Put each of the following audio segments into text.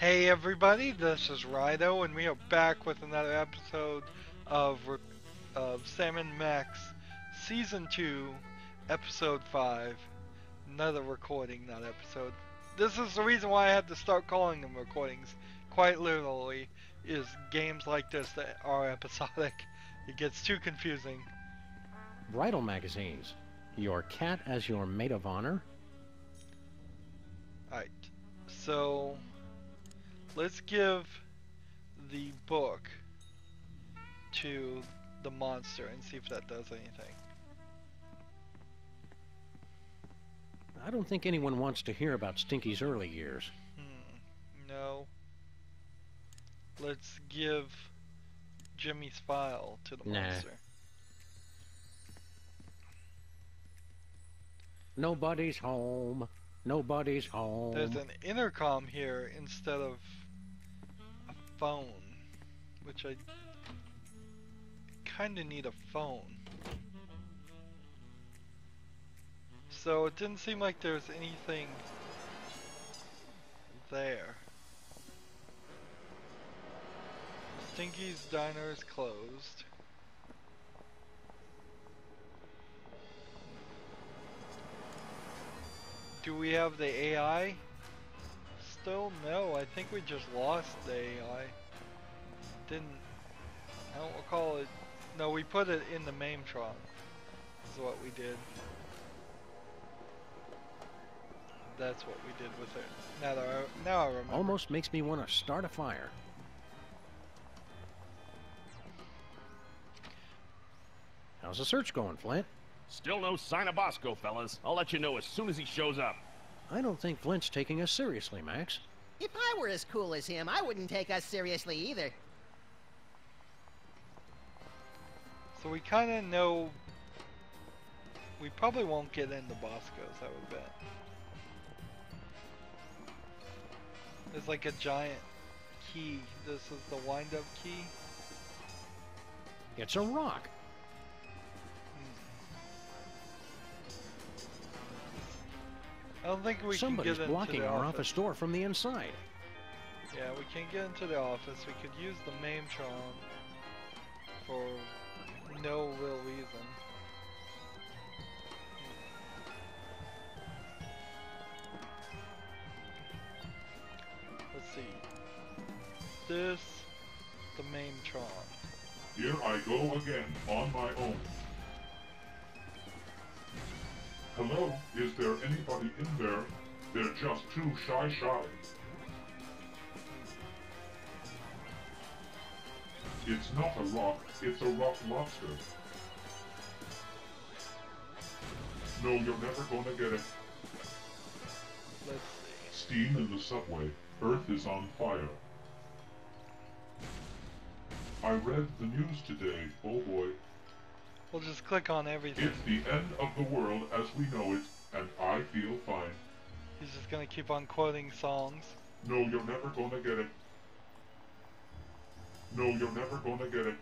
Hey everybody, this is Rydo, and we are back with another episode of Sam and Max Season 2, Episode 5. Another recording, not episode. This is the reason why I had to start calling them recordings. Quite literally, is games like this that are episodic. It gets too confusing. Rydo magazines. Your cat as your maid of honor? Alright, so let's give the book to the monster and see if that does anything. I don't think anyone wants to hear about Stinky's early years. No. Let's give Jimmy's file to the monster. Nobody's home. Nobody's home. There's an intercom here instead of a phone, which I kinda need a phone. So it didn't seem like there was anything there. Stinky's Diner is closed. Do we have the AI still? No, I think we just lost the AI. I don't recall it. No, we put it in the Maimtron. Is what we did. That's what we did with it. Now I remember. Almost makes me want to start a fire. How's the search going, Flint? Still no sign of Bosco, fellas. I'll let you know as soon as he shows up. I don't think Flint's taking us seriously, Max. If I were as cool as him, I wouldn't take us seriously either. So we kind of know. We probably won't get into Bosco's, I would bet. There's like a giant key. This is the wind-up key. It's a rock. I don't think we Somebody's can get into blocking the our office door from the inside. Yeah, we can't get into the office. We could use the Maimtron for no real reason. Let's see. This, the Maimtron. Here I go again, on my own. Hello? Is there anybody in there? They're just too shy. It's not a rock, it's a rock lobster. No, you're never gonna get it. Let's see. Steam in the subway. Earth is on fire. I read the news today, oh boy. We'll just click on everything. It's the end of the world as we know it, and I feel fine. He's just gonna keep on quoting songs. No, you're never gonna get it. No, you're never gonna get it.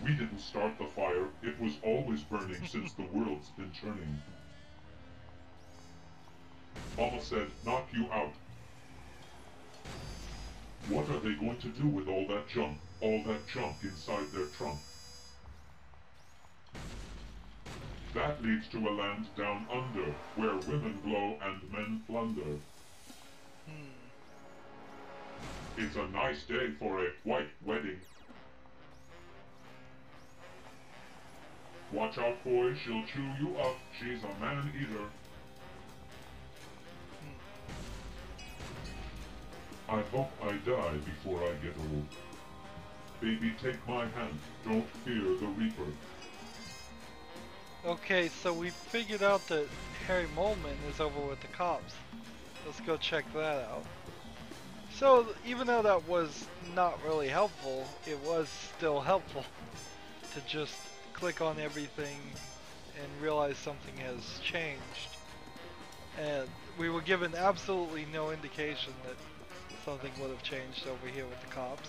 We didn't start the fire. It was always burning since the world's been turning. Mama said, knock you out. What are they going to do with all that junk? All that junk inside their trunk? That leads to a land down under, where women blow and men plunder. It's a nice day for a white wedding. Watch out, boy, she'll chew you up. She's a man-eater. I hope I die before I get old. Baby, take my hand. Don't fear the Reaper. Okay, so we figured out that Harry Moleman is over with the cops. Let's go check that out. So, even though that was not really helpful, it was still helpful to just click on everything and realize something has changed. And we were given absolutely no indication that something would have changed over here with the cops.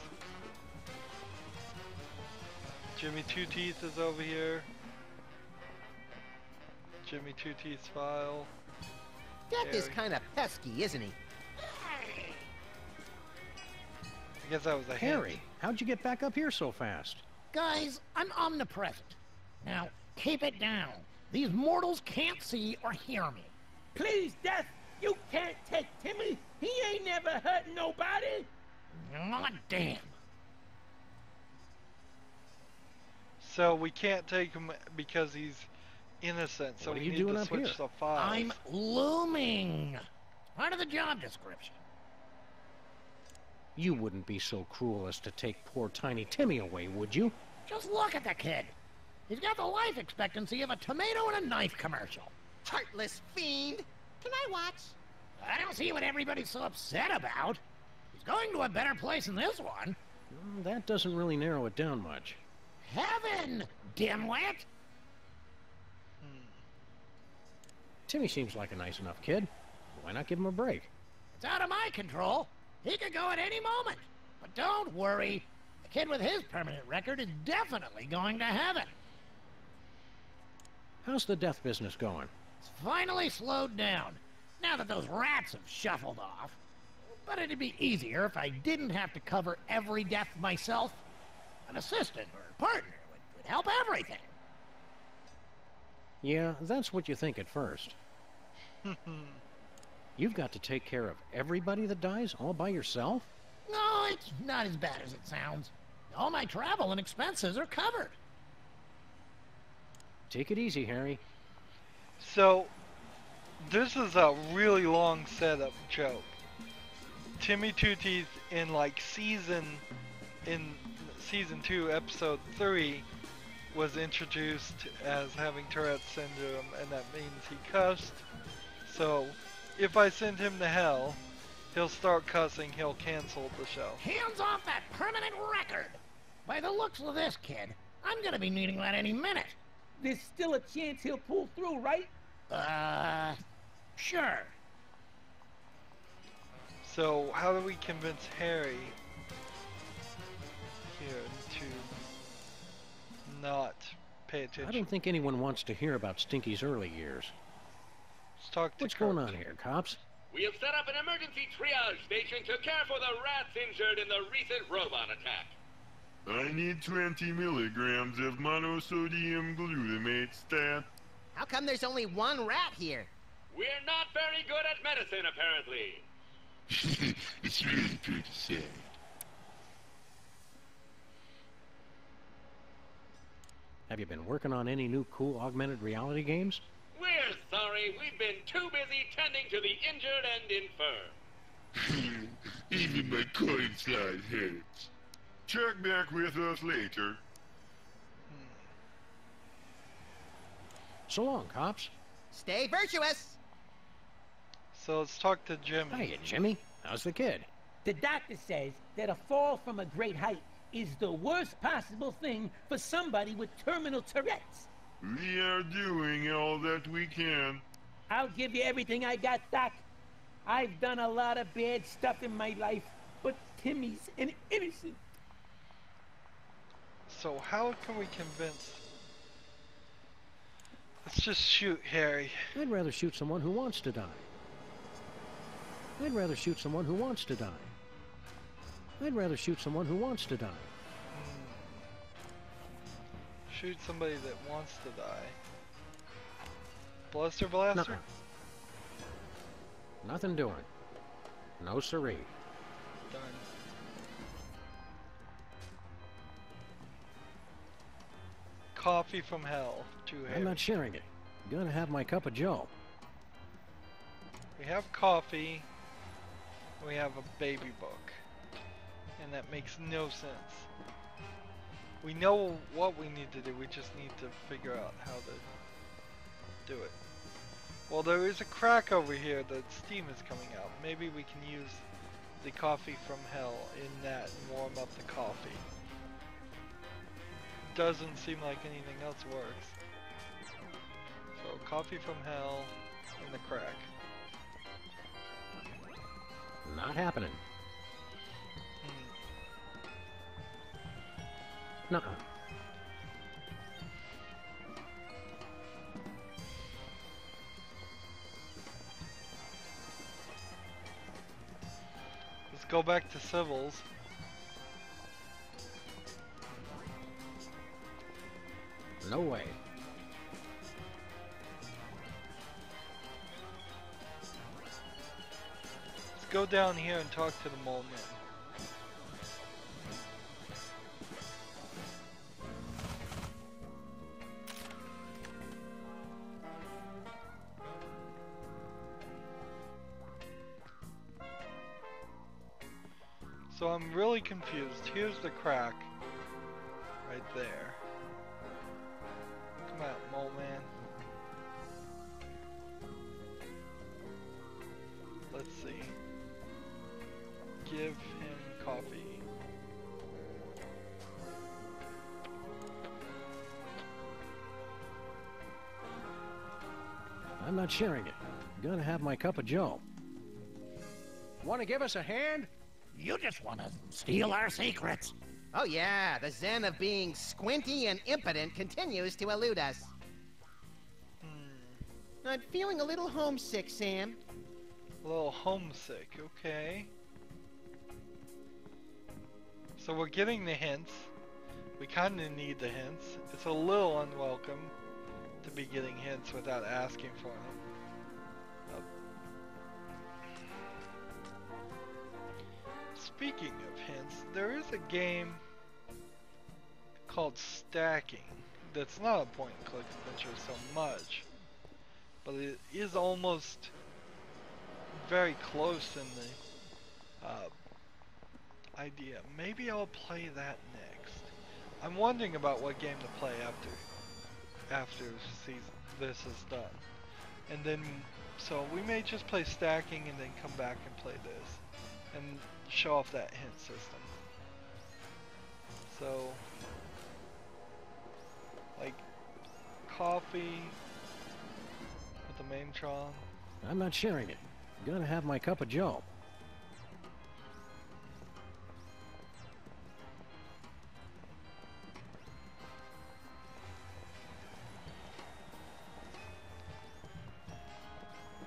Jimmy Two Teeth is over here. Jimmy Two Teeth's file. Death is Harry. kind of pesky, isn't he? I guess that was a Harry, hint. how'd you get back up here so fast? Guys, I'm omnipresent. Now, keep it down. These mortals can't see or hear me. Please, Death, you can't take Timmy. He ain't never hurt nobody. Aw, damn. So we can't take him because he's innocent. So What are we you need doing to up switch here? the files. I'm looming. Part of the job description. You wouldn't be so cruel as to take poor tiny Timmy away, would you? Just look at the kid. He's got the life expectancy of a tomato and a knife commercial. Heartless fiend. Can I watch? I don't see what everybody's so upset about. He's going to a better place than this one. That doesn't really narrow it down much. Heaven, dimwit! Timmy seems like a nice enough kid. Why not give him a break? It's out of my control. He could go at any moment. But don't worry. A kid with his permanent record is definitely going to heaven. How's the death business going? It's finally slowed down, now that those rats have shuffled off. But it'd be easier if I didn't have to cover every death myself. An assistant or a partner would help everything. Yeah, that's what you think at first. You've got to take care of everybody that dies all by yourself? No, it's not as bad as it sounds. All my travel and expenses are covered. Take it easy, Harry. So, this is a really long setup joke. Timmy Two Teeth in season 2, episode 3, was introduced as having Tourette's syndrome, and that means he cussed. So, if I send him to hell, he'll start cussing, he'll cancel the show. Hands off that permanent record! By the looks of this kid, I'm gonna be needing that any minute. There's still a chance he'll pull through, right? Sure. So, how do we convince Harry here to not pay attention? I don't think anyone wants to hear about Stinky's early years. Let's talk to What's Kurt. going on here, cops? We have set up an emergency triage station to care for the rats injured in the recent robot attack. I need 20 milligrams of monosodium glutamate stat. How come there's only one rat here? We're not very good at medicine, apparently. It's really pretty sad. Have you been working on any new cool augmented reality games? We're sorry, we've been too busy tending to the injured and infirm. Even my coin slide hurts. Check back with us later. So long, cops. Stay virtuous! So let's talk to Jimmy. Hiya, Jimmy. How's the kid? The doctor says that a fall from a great height is the worst possible thing for somebody with terminal Tourette's. We are doing all that we can. I'll give you everything I got, Doc. I've done a lot of bad stuff in my life, but Timmy's an innocent. So how can we convince... Let's just shoot Harry. I'd rather shoot someone who wants to die. I'd rather shoot someone who wants to die. I'd rather shoot someone who wants to die. Shoot somebody that wants to die. Bluster Blaster? Nuh-uh. Nothing doing. No siree. Done. Coffee from hell to Harry. I'm not sharing it. I'm gonna have my cup of joe. We have coffee. We have a baby book. And that makes no sense. We know what we need to do, we just need to figure out how to do it. Well, there is a crack over here that steam is coming out. Maybe we can use the coffee from hell in that and warm up the coffee. Doesn't seem like anything else works. So, coffee from hell in the crack. Not happening. Nuh-uh. Let's go back to civils. No way. Let's go down here and talk to the mole man. So I'm really confused. Here's the crack. Right there. Come out, mole man. Let's see. Give him coffee. I'm not sharing it. Gonna have my cup of joe. Want to give us a hand? You just want to steal our secrets. Oh yeah, the zen of being squinty and impotent continues to elude us. I'm feeling a little homesick, Sam. A little homesick, okay. So we're getting the hints. We kind of need the hints. It's a little unwelcome to be getting hints without asking for them. Speaking of hints, there is a game called Stacking that's not a point-and-click adventure so much, but it is almost very close in the idea. Maybe I'll play that next. I'm wondering about what game to play after this is done, and then so we may just play Stacking and then come back and play this and show off that hint system. So, like, coffee with the Maintron. I'm not sharing it. Gonna have my cup of joe.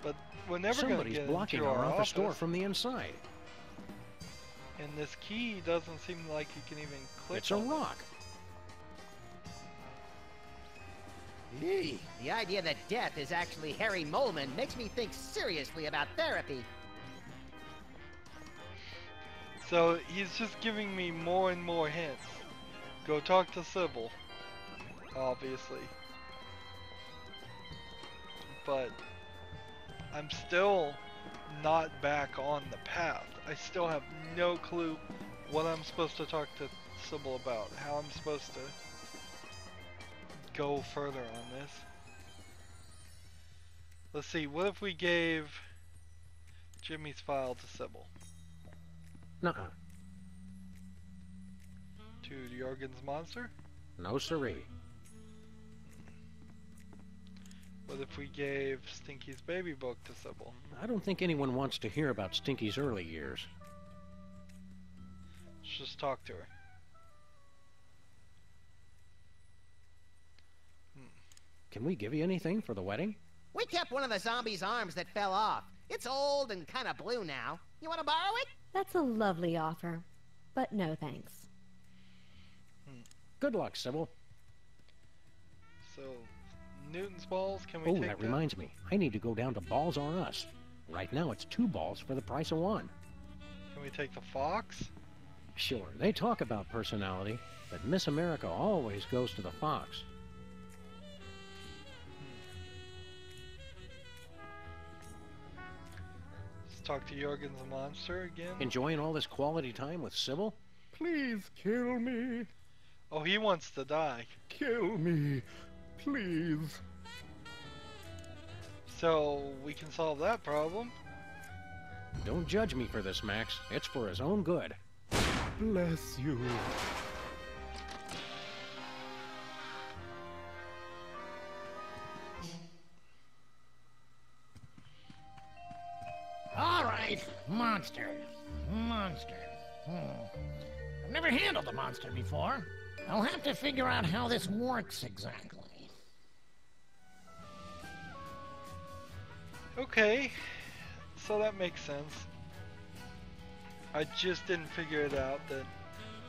But we're never going to Somebody's get blocking into our our office door from the inside. And this key doesn't seem like you can even click It's a on it. rock. Eee, the idea that death is actually Harry Molman makes me think seriously about therapy. So he's just giving me more and more hints. Go talk to Sybil, obviously. But I'm still not back on the path. I still have no clue what I'm supposed to talk to Sybil about, how I'm supposed to go further on this. Let's see, what if we gave Jimmy's file to Sybil? Nuh-uh. To Jorgen's monster? No siree. What if we gave Stinky's baby book to Sybil? I don't think anyone wants to hear about Stinky's early years. Let's just talk to her. Can we give you anything for the wedding? We kept one of the zombies' arms that fell off. It's old and kind of blue now. You want to borrow it? That's a lovely offer, but no thanks. Good luck, Sybil. So, Newton's balls, can we Oh, take that reminds me. I need to go down to Balls on Us. Right now it's 2 balls for the price of 1. Can we take the fox? Sure, they talk about personality, but Miss America always goes to the fox. Let's talk to Jorgen's monster again. Enjoying all this quality time with Sybil? Please kill me. Oh, he wants to die. Kill me. Please. So, we can solve that problem. Don't judge me for this, Max. It's for his own good. Bless you. All right, monster. Monster. I've never handled a monster before. I'll have to figure out how this works exactly. Okay, so that makes sense. I just didn't figure it out that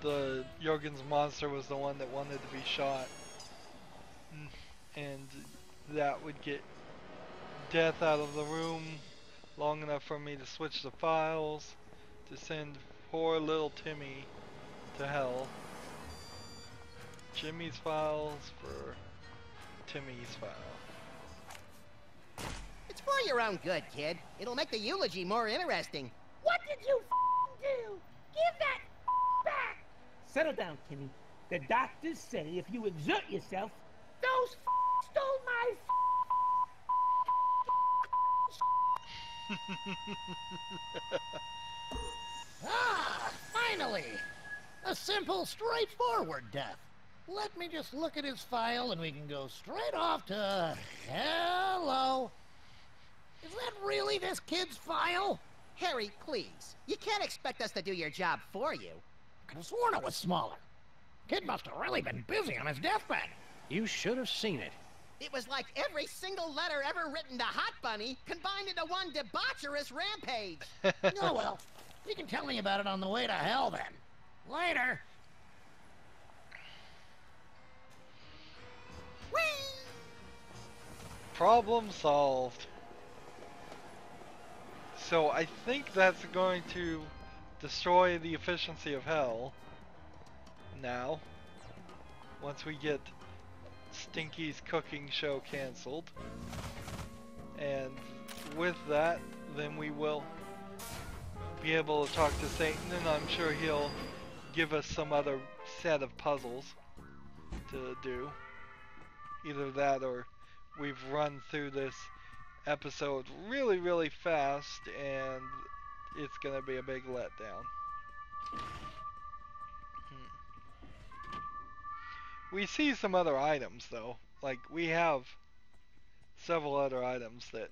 the Jorgen's monster was the one that wanted to be shot. and that would get Death out of the room long enough for me to switch the files to send poor little Timmy to hell. Jimmy's files for Timmy's file. It's for your own good, kid. It'll make the eulogy more interesting. What did you do? Give that back! Settle down, Timmy. The doctors say if you exert yourself, those stole my Ah, finally! A simple, straightforward death. Let me just look at his file and we can go straight off to... Hello! Is that really this kid's file? Harry, please. You can't expect us to do your job for you. I could have sworn it was smaller. Kid must have really been busy on his deathbed. You should have seen it. It was like every single letter ever written to Hot Bunny combined into one debaucherous rampage. Oh, well, you can tell me about it on the way to hell, then. Later. Whee! Problem solved. So I think that's going to destroy the efficiency of hell. Now, once we get Stinky's cooking show canceled, and with that, then we will be able to talk to Satan, and I'm sure he'll give us some other set of puzzles to do. Either that, or we've run through this episode really fast, and it's gonna be a big letdown. We see some other items though, like we have several other items that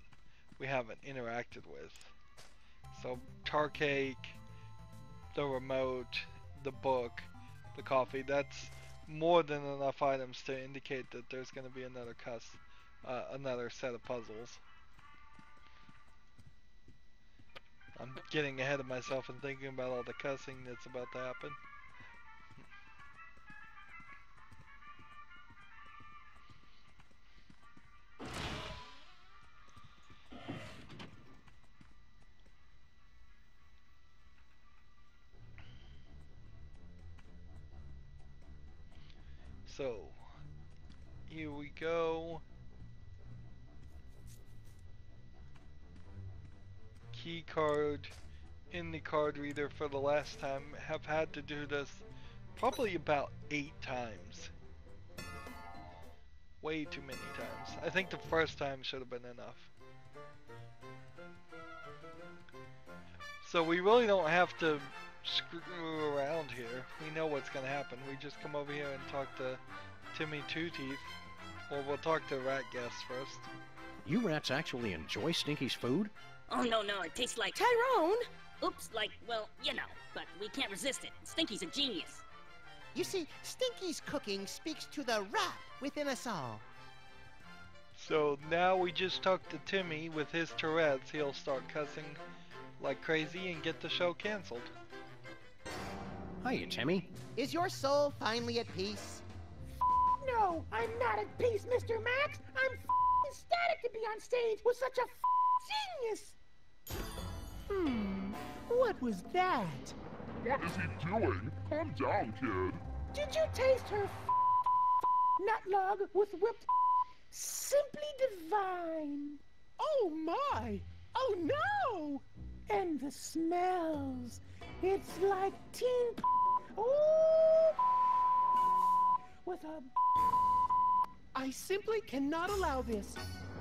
we haven't interacted with. So tar cake, the remote, the book, the coffee, that's more than enough items to indicate that there's going to be another set of puzzles. I'm getting ahead of myself and thinking about all the cussing that's about to happen. So, here we go. Key card in the card reader for the last time. Have had to do this probably about 8 times. Way too many times. I think the first time should have been enough. So we really don't have to screw around here. We know what's gonna happen. We just come over here and talk to Timmy Two Teeth. Or we'll talk to Rat Guest first. You rats actually enjoy Stinky's food? Oh, no, it tastes like... Tyrone! Oops, like, well, you know, but we can't resist it. Stinky's a genius. You see, Stinky's cooking speaks to the rat within us all. So now we just talk to Timmy with his Tourette's. He'll start cussing like crazy and get the show canceled. Hiya, Timmy. Is your soul finally at peace? No, I'm not at peace, Mr. Max. I'm ecstatic to be on stage with such a genius. What was that? What is he doing? Calm down, kid. Did you taste her nut log with whipped? Simply divine. Oh my! Oh no! And the smells. It's like teen. Oh! With a. I simply cannot allow this.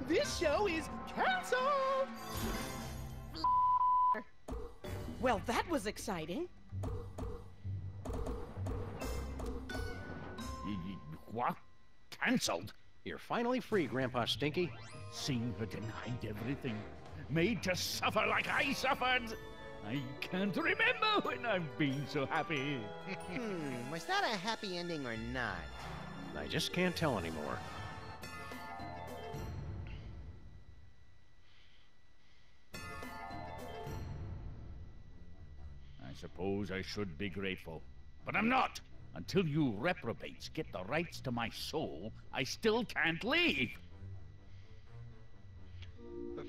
This show is canceled! Well, that was exciting. What? Cancelled? You're finally free, Grandpa Stinky. Seeing her denied everything, made to suffer like I suffered. I can't remember when I've been so happy. Was that a happy ending or not? I just can't tell anymore. I suppose I should be grateful, but I'm not. Until you reprobates get the rights to my soul, I still can't leave.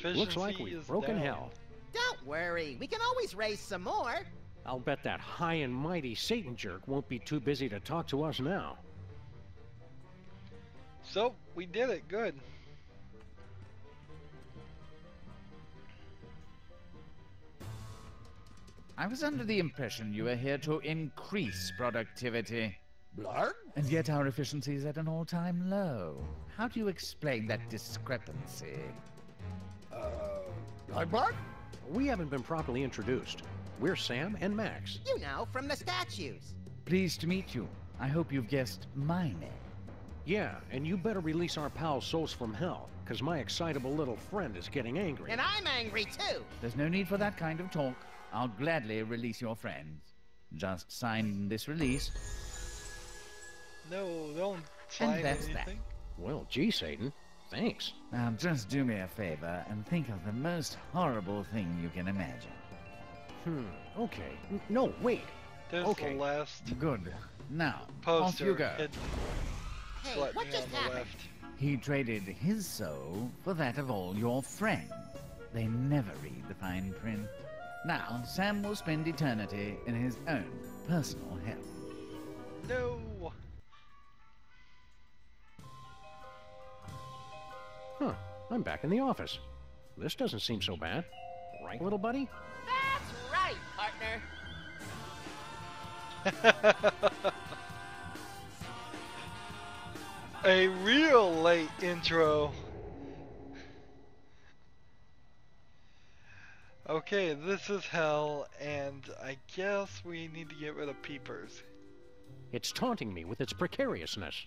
Looks like we've broken hell. Don't worry, we can always raise some more. I'll bet that high and mighty Satan jerk won't be too busy to talk to us now. So, we did it. Good. I was under the impression you were here to increase productivity. Blarg? And yet our efficiency is at an all-time low. How do you explain that discrepancy? Blarg? We haven't been properly introduced. We're Sam and Max. You know, from the statues. Pleased to meet you. I hope you've guessed my name. Yeah, and you better release our pal Souls from Hell, because my excitable little friend is getting angry. And I'm angry too. There's no need for that kind of talk. I'll gladly release your friends. Just sign this release. No, don't sign And that's anything. that. Well, gee, Satan. Thanks. Now just do me a favor and think of the most horrible thing you can imagine. Okay. No, wait. There's Okay. the last Good. Now, poster. off you go. Hey, Gluttony what just on the happened? left. He traded his soul for that of all your friends. They never read the fine print. Now, Sam will spend eternity in his own personal hell. No. Huh. I'm back in the office. This doesn't seem so bad. Right, little buddy? That's right, partner. A real late intro. Okay, this is hell, and I guess we need to get rid of Peepers. It's taunting me with its precariousness.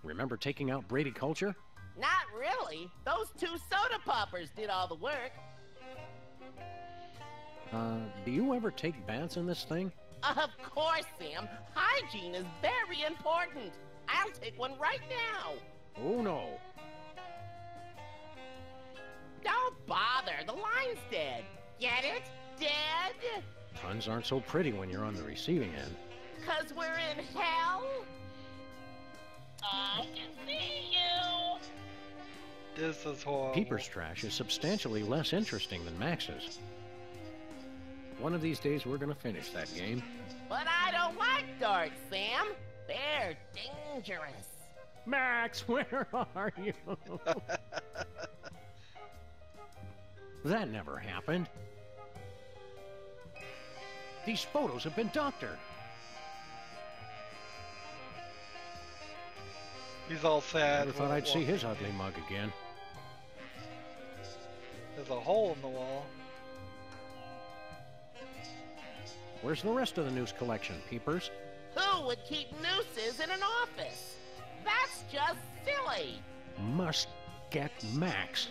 Remember taking out Brady Culture? Not really. Those two soda poppers did all the work. Do you ever take baths in this thing? Of course, Sam. Hygiene is very important. I'll take one right now. Oh no. Don't bother. The line's dead. Get it? Dead? Puns aren't so pretty when you're on the receiving end. 'Cause we're in hell? I can see you. This is horrible. Peeper's trash is substantially less interesting than Max's. One of these days we're gonna finish that game. But I don't like darts, Sam. They're dangerous. Max, where are you? That never happened. These photos have been doctored. He's all sad. Never thought I'd see his ugly mug again. There's a hole in the wall. Where's the rest of the news collection, Peepers? Who would keep nooses in an office? That's just silly. Must get Max.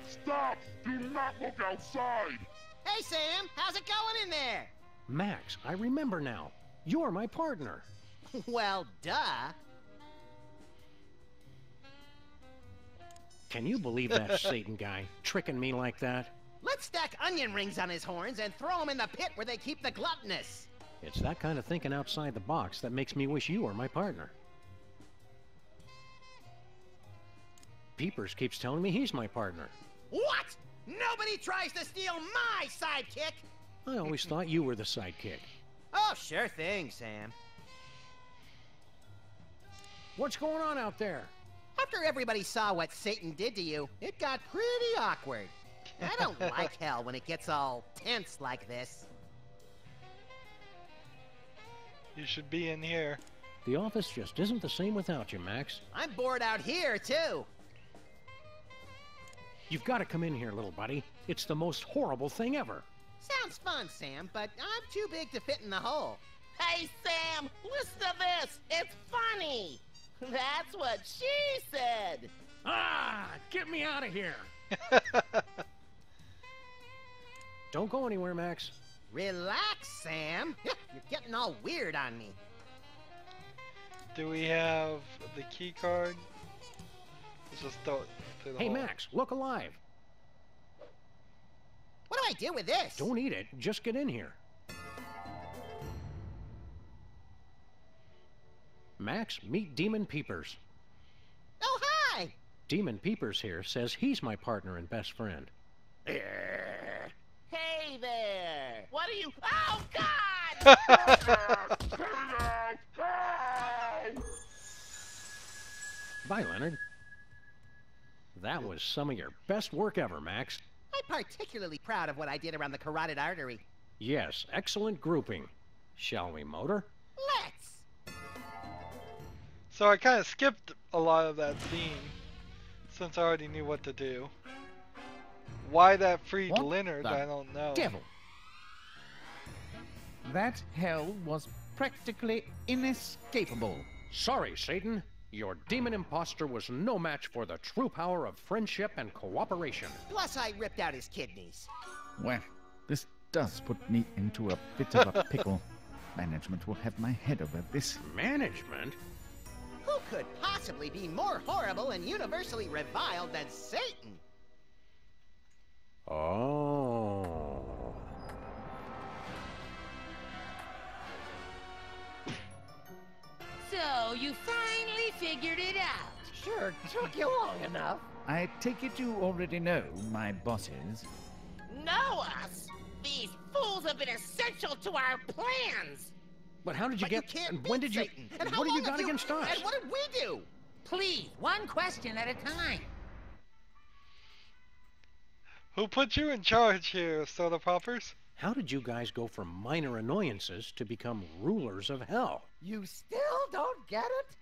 Stop! Do not look outside! Hey, Sam, how's it going in there? Max, I remember now. You're my partner. Well, duh. Can you believe that Satan guy tricking me like that? Let's stack onion rings on his horns and throw him in the pit where they keep the gluttonous. It's that kind of thinking outside the box that makes me wish you were my partner. Peepers keeps telling me he's my partner. What? Nobody tries to steal my sidekick! I always thought you were the sidekick. Oh, sure thing, Sam. What's going on out there? After everybody saw what Satan did to you, it got pretty awkward. I don't like hell when it gets all tense like this. You should be in here. The office just isn't the same without you, Max. I'm bored out here, too. You've got to come in here, little buddy. It's the most horrible thing ever. Sounds fun, Sam, but I'm too big to fit in the hole. Hey, Sam, listen to this. It's funny. That's what she said. Ah! Get me out of here! Don't go anywhere, Max. Relax, Sam. You're getting all weird on me. Do we have the key card? Let's just throw it through the Hey, hole. Max, look alive. What do I do with this? Don't eat it. Just get in here. Max, meet Demon Peepers. Oh, hi! Demon Peepers here says he's my partner and best friend. Hey there! What are you... Oh, God! Bye, Leonard. That was some of your best work ever, Max. I'm particularly proud of what I did around the carotid artery. Yes, excellent grouping. Shall we motor? Let's! So I kind of skipped a lot of that scene, since I already knew what to do. Why that freed What Leonard, the I don't know. Devil! That hell was practically inescapable. Sorry, Satan. Your demon imposter was no match for the true power of friendship and cooperation. Plus, I ripped out his kidneys. Well, this does put me into a bit of a pickle. Management will have my head over this. Management? Who could possibly be more horrible and universally reviled than Satan? Oh. So, you finally figured it out. Sure took you long enough. I take it you already know my bosses. Know us? These fools have been essential to our plans! But how did you But get... you can't and when beat did you... Satan. And how what have you long got have against us? And what did we do? Please, one question at a time. Who put you in charge here, soda poppers? How did you guys go from minor annoyances to become rulers of hell? You still don't get it?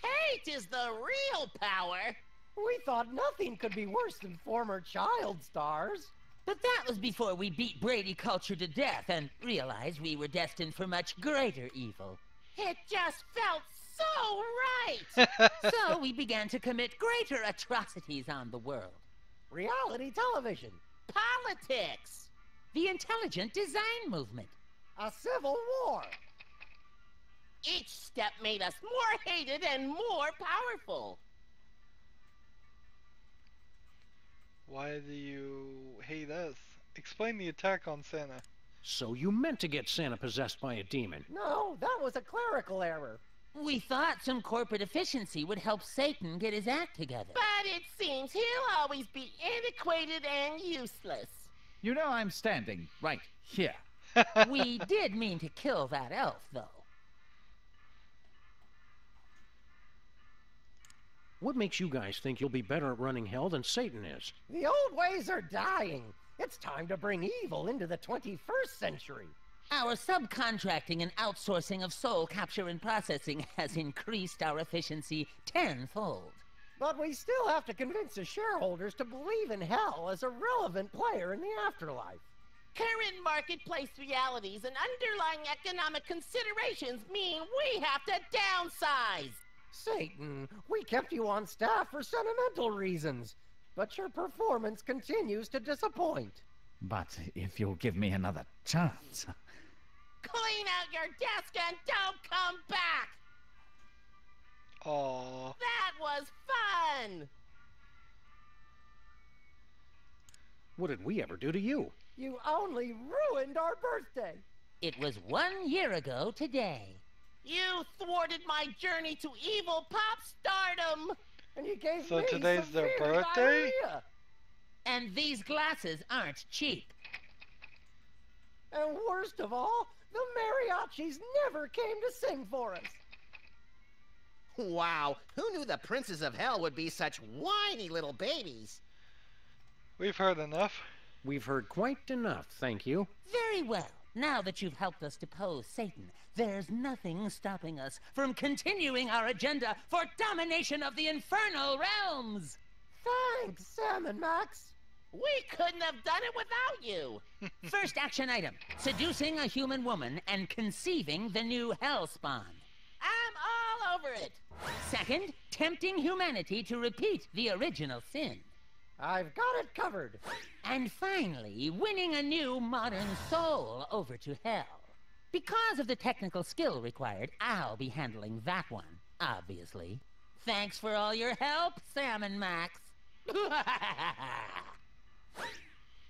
Hate is the real power! We thought nothing could be worse than former child stars. But that was before we beat Brady culture to death and realized we were destined for much greater evil. It just felt so right! So we began to commit greater atrocities on the world. Reality television. Politics! The intelligent design movement. A civil war. Each step made us more hated and more powerful. Why do you hate us? Explain the attack on Santa. So you meant to get Santa possessed by a demon? No, that was a clerical error. We thought some corporate efficiency would help Satan get his act together. But it seems he'll always be antiquated and useless. You know I'm standing right here. We did mean to kill that elf, though. What makes you guys think you'll be better at running hell than Satan is? The old ways are dying. It's time to bring evil into the 21st century. Our subcontracting and outsourcing of soul capture and processing has increased our efficiency tenfold. But we still have to convince the shareholders to believe in hell as a relevant player in the afterlife. Current marketplace realities and underlying economic considerations mean we have to downsize. Satan, we kept you on staff for sentimental reasons, but your performance continues to disappoint. But if you'll give me another chance... Clean out your desk and don't come back! Aww. That was fun! What did we ever do to you? You only ruined our birthday. It was 1 year ago today. You thwarted my journey to evil pop stardom! And you gave So me today's their severe birthday? diarrhea. And these glasses aren't cheap. And worst of all, the mariachis never came to sing for us. Wow, who knew the princes of hell would be such whiny little babies? We've heard enough. We've heard quite enough, thank you. Very well. Now that you've helped us depose Satan, there's nothing stopping us from continuing our agenda for domination of the infernal realms. Thanks, Sam and Max. We couldn't have done it without you! First action item, seducing a human woman and conceiving the new hell spawn. I'm all over it! Second, tempting humanity to repeat the original sin. I've got it covered. And finally, winning a new modern soul over to hell. Because of the technical skill required, I'll be handling that one, obviously. Thanks for all your help, Sam and Max.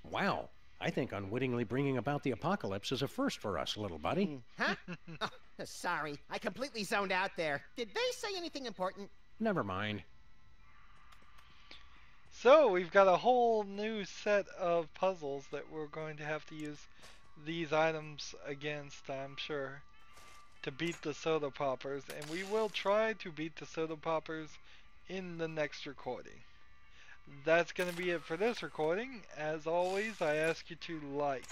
Wow, I think unwittingly bringing about the apocalypse is a first for us, little buddy. Huh? Oh, sorry, I completely zoned out there. Did they say anything important? Never mind. So we've got a whole new set of puzzles that we're going to have to use these items against, I'm sure, to beat the soda poppers, and we will try to beat the soda poppers in the next recording. That's going to be it for this recording. As always, I ask you to like,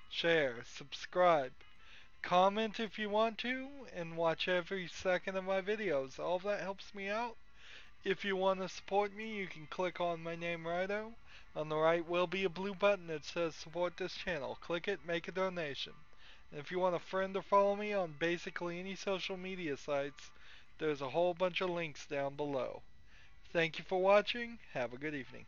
share, subscribe, comment if you want to, and watch every second of my videos. All of that helps me out. If you want to support me, you can click on my name, Rydo. On the right will be a blue button that says support this channel. Click it, make a donation. And if you want a friend or follow me on basically any social media sites, there's a whole bunch of links down below. Thank you for watching. Have a good evening.